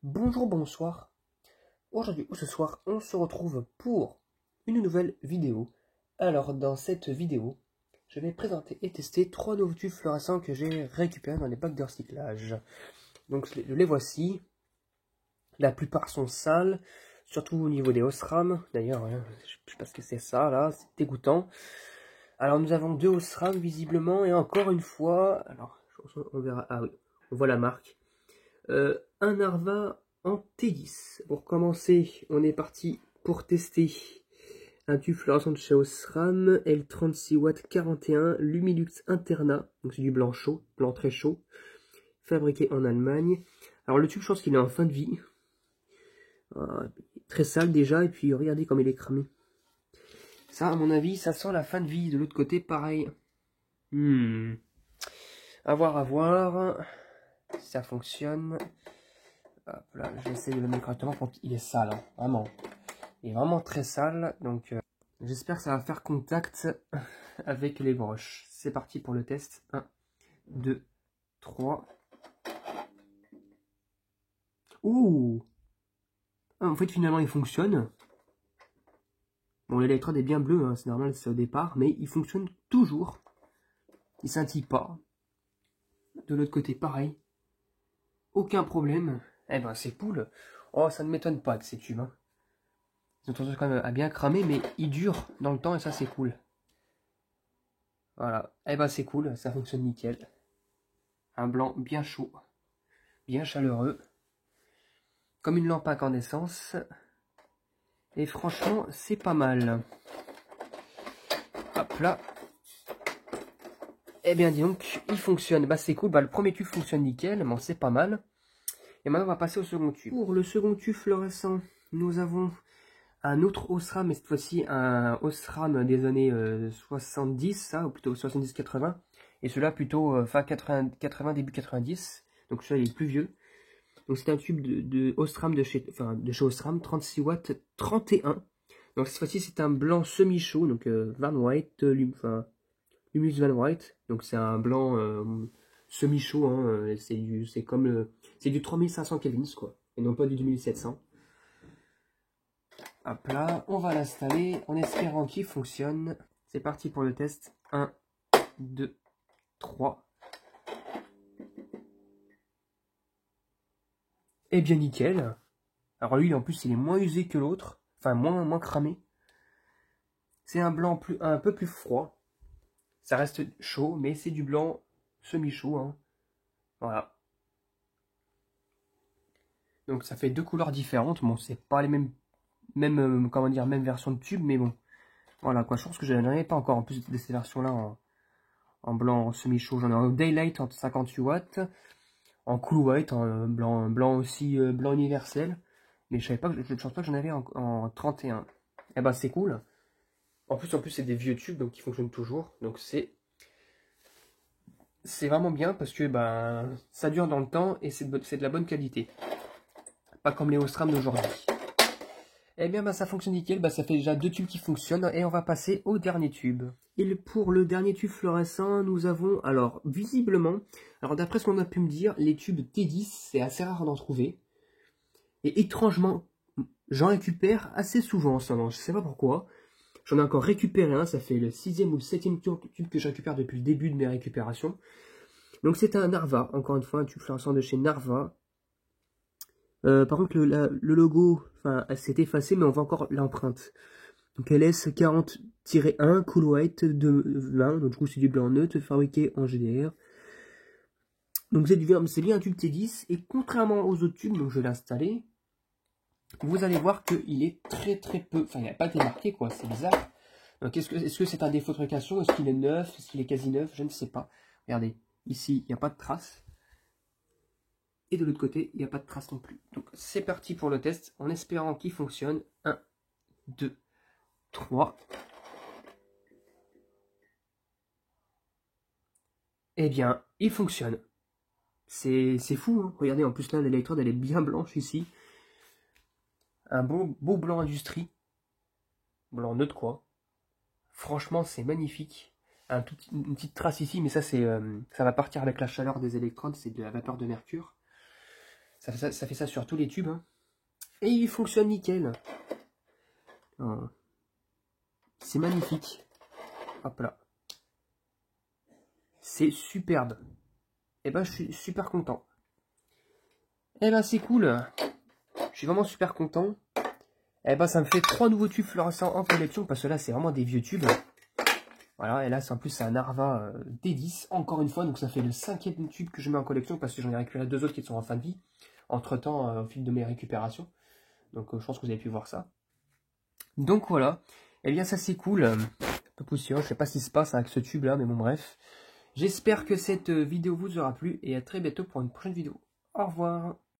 Bonjour, bonsoir. Aujourd'hui ou ce soir, on se retrouve pour une nouvelle vidéo. Alors, dans cette vidéo, je vais présenter et tester 3 nouveaux tubes fluorescents que j'ai récupérés dans les bacs de recyclage. Donc, les voici. La plupart sont sales, surtout au niveau des Osram. D'ailleurs, je sais pas ce que c'est ça, là, c'est dégoûtant. Alors, nous avons 2 Osram, visiblement, et encore une fois, alors, on verra, ah oui, on voit la marque. Un Narva en T10. Pour commencer, on est parti pour tester un tube fluorescent de chez Osram, L36W 41, Lumilux Interna, donc c'est du blanc chaud, blanc très chaud, fabriqué en Allemagne. Alors le tube, je pense qu'il est en fin de vie. Très sale déjà, et puis regardez comme il est cramé. Ça, à mon avis, ça sent la fin de vie. De l'autre côté, pareil. À voir si ça fonctionne. Hop là, je vais essayer de le mettre correctement. Il est sale, hein, vraiment. Il est vraiment très sale, donc j'espère que ça va faire contact avec les broches. C'est parti pour le test. 1, 2, 3. Ouh! En fait, finalement, il fonctionne. Bon, l'électrode est bien bleue, hein, c'est normal, c'est au départ, mais il fonctionne toujours. Il scintille pas. De l'autre côté, pareil. Aucun problème. Eh ben, c'est cool. Oh, ça ne m'étonne pas que ces tubes. Hein. Ils ont tendance quand même à bien cramer, mais ils durent dans le temps et ça, c'est cool. Voilà. Eh ben, c'est cool, ça fonctionne nickel. Un blanc bien chaud, bien chaleureux. Comme une lampe à incandescence. Et franchement, c'est pas mal. Hop là. Eh bien, dis donc, il fonctionne. Bah, c'est cool. Bah, le premier tube fonctionne nickel. Bon, c'est pas mal. Et maintenant, on va passer au second tube. Pour le second tube fluorescent, nous avons un autre Osram, mais cette fois-ci un Osram des années 70, ça, ou plutôt 70-80. Et celui-là, plutôt fin 80, début 90. Donc, celui-là, il est plus vieux. Donc c'est un tube de Osram de chez Osram, 36W 31. Donc cette fois-ci c'est un blanc semi-chaud, donc Van White, Lumix Van White. Donc c'est un blanc semi-chaud, hein, c'est du 3500 Kelvin quoi, et non pas du 2700. Hop là, on va l'installer en espérant qu'il fonctionne. C'est parti pour le test. 1, 2, 3. Et bien nickel. Alors lui en plus il est moins usé que l'autre. Enfin moins cramé. C'est un blanc un peu plus froid. Ça reste chaud, mais c'est du blanc semi-chaud. Hein. Voilà. Donc ça fait deux couleurs différentes. Bon, c'est pas les mêmes versions de tube, mais bon. Voilà quoi, je pense que je n'en ai pas encore en plus de ces versions-là en blanc semi-chaud. J'en ai en Daylight en 58 watts, en Cool White, en blanc aussi, blanc universel. Mais je ne pense pas que j'en avais en 31. Eh ben c'est cool. En plus c'est des vieux tubes, donc ils fonctionnent toujours. Donc c'est vraiment bien parce que ça dure dans le temps et c'est de la bonne qualité. Pas comme les Osram d'aujourd'hui. Eh bien ça fonctionne nickel, ça fait déjà 2 tubes qui fonctionnent et on va passer au dernier tube. Et pour le dernier tube fluorescent, nous avons, alors visiblement, alors d'après ce qu'on a pu me dire, les tubes T10, c'est assez rare d'en trouver. Et étrangement, j'en récupère assez souvent en ce moment, je sais pas pourquoi. J'en ai encore récupéré un, ça fait le 6e ou le 7e tube que je récupère depuis le début de mes récupérations. Donc c'est un Narva, encore une fois, un tube fluorescent de chez Narva. Par contre, le logo s'est effacé, mais on voit encore l'empreinte. Donc LS40-1, Cool White de 20, donc du coup c'est du blanc neutre, fabriqué en GDR. Donc c'est bien un tube T10, et contrairement aux autres tubes, donc je vais l'installer, vous allez voir qu'il est très peu, il n'a pas été marqué quoi, c'est bizarre. Donc est-ce que c'est un défaut de fabrication, est-ce qu'il est neuf, est-ce qu'il est quasi neuf, je ne sais pas. Regardez, ici il n'y a pas de trace. Et de l'autre côté, il n'y a pas de trace non plus. Donc c'est parti pour le test, en espérant qu'il fonctionne. 1, 2, 3. Eh bien, il fonctionne. C'est fou, hein. Regardez, en plus là, l'électrode, elle est bien blanche ici. Un beau blanc industrie. Blanc neutre, quoi. Franchement, c'est magnifique. Une petite trace ici, mais ça, ça va partir avec la chaleur des électrodes. C'est de la vapeur de mercure. Ça fait ça sur tous les tubes. Hein. Et il fonctionne nickel. C'est magnifique. Hop là. C'est superbe. Et ben je suis super content. Et ben c'est cool. Je suis vraiment super content. Et ben ça me fait 3 nouveaux tubes fluorescents en collection. Parce que là c'est vraiment des vieux tubes. Voilà, et là en plus c'est un Arva D10. Encore une fois, donc ça fait le 5e tube que je mets en collection. Parce que j'en ai récupéré 2 autres qui sont en fin de vie. Entre temps, au fil de mes récupérations. Donc je pense que vous avez pu voir ça. Donc voilà. Et bien ça c'est cool. Un peu poussiéreux, je sais pas ce qui se passe avec ce tube là, mais bon bref. J'espère que cette vidéo vous aura plu et à très bientôt pour une prochaine vidéo. Au revoir.